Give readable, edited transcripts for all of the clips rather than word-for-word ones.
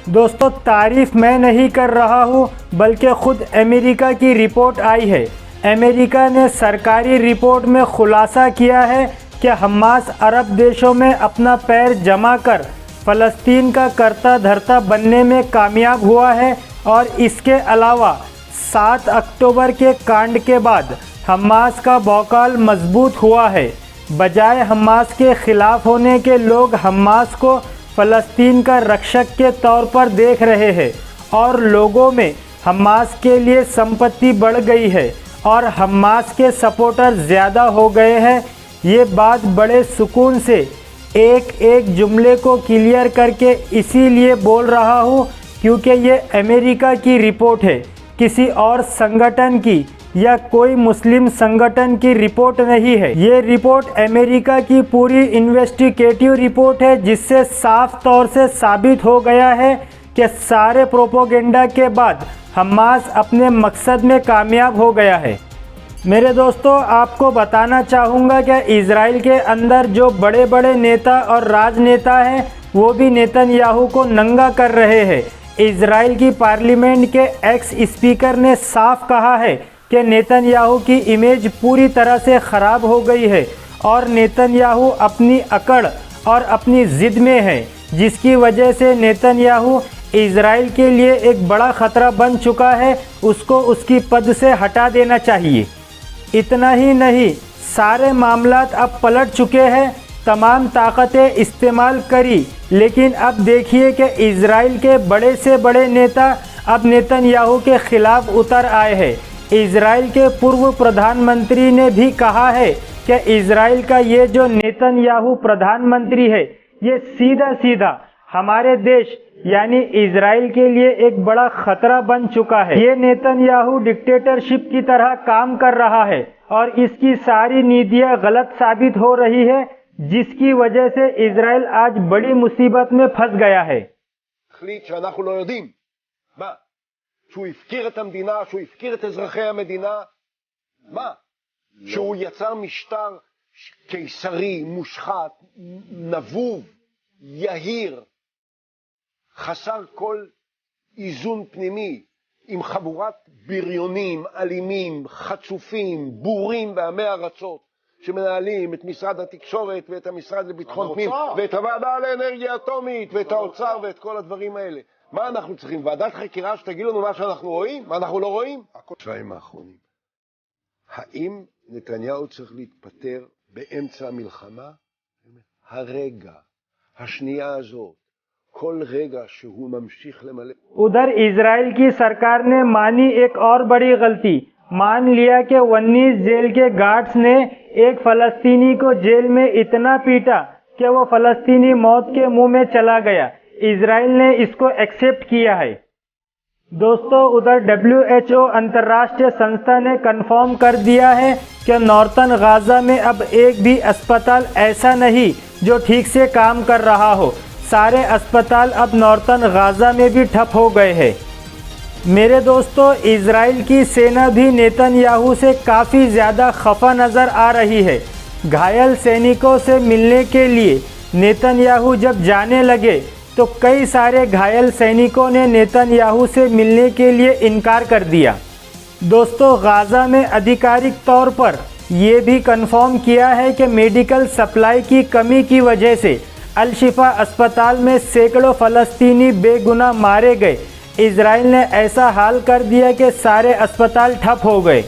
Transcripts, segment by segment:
दोस्तों, तारीफ मैं नहीं कर रहा हूँ बल्कि खुद अमेरिका की रिपोर्ट आई है। अमेरिका ने सरकारी रिपोर्ट में खुलासा किया है कि हमास अरब देशों में अपना पैर जमा कर फ़लस्तीन का कर्ता धर्ता बनने में कामयाब हुआ है और इसके अलावा 7 अक्टूबर के कांड के बाद हमास का भौकाल मजबूत हुआ है। बजाय हमास के ख़िलाफ़ होने के लोग हमास को फ़लस्तीन का रक्षक के तौर पर देख रहे हैं और लोगों में हमास के लिए संपत्ति बढ़ गई है और हमास के सपोर्टर ज़्यादा हो गए हैं। ये बात बड़े सुकून से एक एक जुमले को क्लियर करके इसीलिए बोल रहा हूँ क्योंकि ये अमेरिका की रिपोर्ट है, किसी और संगठन की या कोई मुस्लिम संगठन की रिपोर्ट नहीं है। ये रिपोर्ट अमेरिका की पूरी इन्वेस्टिगेटिव रिपोर्ट है जिससे साफ तौर से साबित हो गया है कि सारे प्रोपोगेंडा के बाद हमास अपने मकसद में कामयाब हो गया है। मेरे दोस्तों, आपको बताना चाहूँगा कि इजराइल के अंदर जो बड़े बड़े नेता और राजनेता हैं वो भी नेतन्याहू को नंगा कर रहे हैं। इजराइल की पार्लियामेंट के एक्स स्पीकर ने साफ कहा है कि नेतन्याहू की इमेज पूरी तरह से ख़राब हो गई है और नेतन्याहू अपनी अकड़ और अपनी ज़िद में है, जिसकी वजह से नेतन्याहू इजराइल के लिए एक बड़ा ख़तरा बन चुका है। उसको उसकी पद से हटा देना चाहिए। इतना ही नहीं, सारे मामलात अब पलट चुके हैं। तमाम ताकतें इस्तेमाल करी, लेकिन अब देखिए कि इजराइल के बड़े से बड़े नेता अब नेतन्याहू के ख़िलाफ़ उतर आए हैं। इजराइल के पूर्व प्रधानमंत्री ने भी कहा है कि इजराइल का ये जो नेतन्याहू प्रधानमंत्री है ये सीधा सीधा हमारे देश यानी इजराइल के लिए एक बड़ा खतरा बन चुका है। ये नेतन्याहू डिक्टेटरशिप की तरह काम कर रहा है और इसकी सारी नीतियां गलत साबित हो रही है, जिसकी वजह से इजराइल आज बड़ी मुसीबत में फंस गया है। שהוא הפקיר את המדינה, שהוא הפקיר את אזרחי המדינה, מה? שהוא יצר משטר קיסרי, מושחת, נבוב, יהיר, חסר כל איזון פנימי, עם חבורת בריונים, אלימים, חצופים, בורים ועמי ארצות, שמנהלים את משרד התקשורת ואת המשרד לביטחון פנים, ואת הוועדה לאנרגיה אטומית, ואת האוצר ואת כל הדברים האלה. מה אנחנו צריכים? ועדת חקירה שתגיד לנו מה שאנחנו רואים? מה אנחנו לא רואים? השבועיים האחרונים. האם נתניהו צריך להתפטר באמצע המלחמה? הרגע, השנייה הזאת, כל רגע שהוא ממשיך למלא. उधर इजराइल की सरकार ने मानी एक और बड़ी गलती। मान लिया कि 19 जेल के गार्ड्स ने एक फलस्तीनी को जेल में इतना पीटा कि वो फलस्तीनी मौत के मुंह में चला गया। इजराइल ने इसको एक्सेप्ट किया है। दोस्तों, उधर WHO अंतर्राष्ट्रीय संस्था ने कंफर्म कर दिया है कि नॉर्थन गाजा में अब एक भी अस्पताल ऐसा नहीं जो ठीक से काम कर रहा हो। सारे अस्पताल अब नॉर्थन गाजा में भी ठप हो गए हैं। मेरे दोस्तों, इजराइल की सेना भी नेतन्याहू से काफ़ी ज़्यादा खफा नज़र आ रही है। घायल सैनिकों से मिलने के लिए नेतन्याहू जब जाने लगे तो कई सारे घायल सैनिकों ने नेतन्याहू से मिलने के लिए इनकार कर दिया। दोस्तों, गाज़ा में आधिकारिक तौर पर ये भी कंफर्म किया है कि मेडिकल सप्लाई की कमी की वजह से अल-शिफा अस्पताल में सैकड़ों फ़लस्तीनी बेगुनाह मारे गए। इजराइल ने ऐसा हाल कर दिया कि सारे अस्पताल ठप हो गए।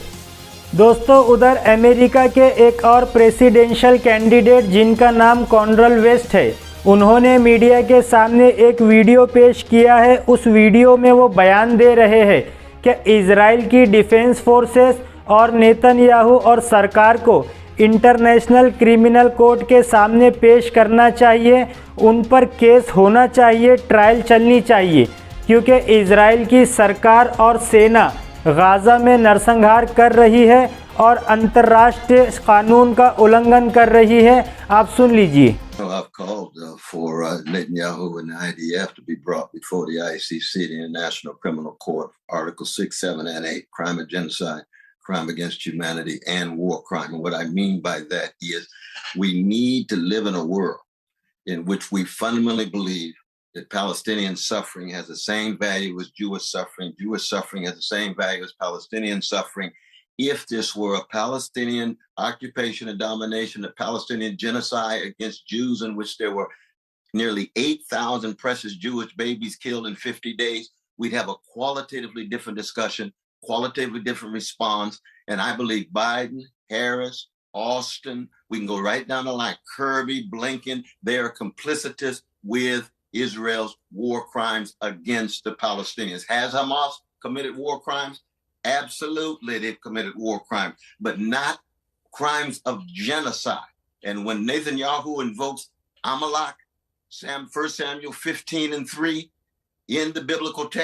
दोस्तों, उधर अमेरिका के एक और प्रेसिडेंशियल कैंडिडेट जिनका नाम कॉन्डोल वेस्ट है, उन्होंने मीडिया के सामने एक वीडियो पेश किया है। उस वीडियो में वो बयान दे रहे हैं कि इजराइल की डिफेंस फोर्सेस और नेतन्याहू और सरकार को इंटरनेशनल क्रिमिनल कोर्ट के सामने पेश करना चाहिए, उन पर केस होना चाहिए, ट्रायल चलनी चाहिए, क्योंकि इजराइल की सरकार और सेना गाज़ा में नरसंहार कर रही है और अंतर्राष्ट्रीय कानून का उल्लंघन कर रही है। आप सुन लीजिए। I've called for Netanyahu and the IDF to be brought before the ICC, the International Criminal Court, Article 6, 7, and 8, crime of genocide, crime against humanity, and war crime. And what I mean by that is we need to live in a world in which we fundamentally believe that Palestinian suffering has the same value as Jewish suffering. Jewish suffering has the same value as Palestinian suffering. If this were a Palestinian occupation and domination, a Palestinian genocide against Jews in which there were nearly 8,000 precious Jewish babies killed in 50 days, we'd have a qualitatively different discussion, qualitatively different response. And I believe Biden, Harris, Austin, we can go right down the line, Kirby, Blinken, they are complicitous with Israel's war crimes against the Palestinians. Has Hamas committed war crimes? Absolutely, they've committed war crimes, but not crimes of genocide. And when Netanyahu invokes Amalek, 1 Samuel 15:3, in the biblical text,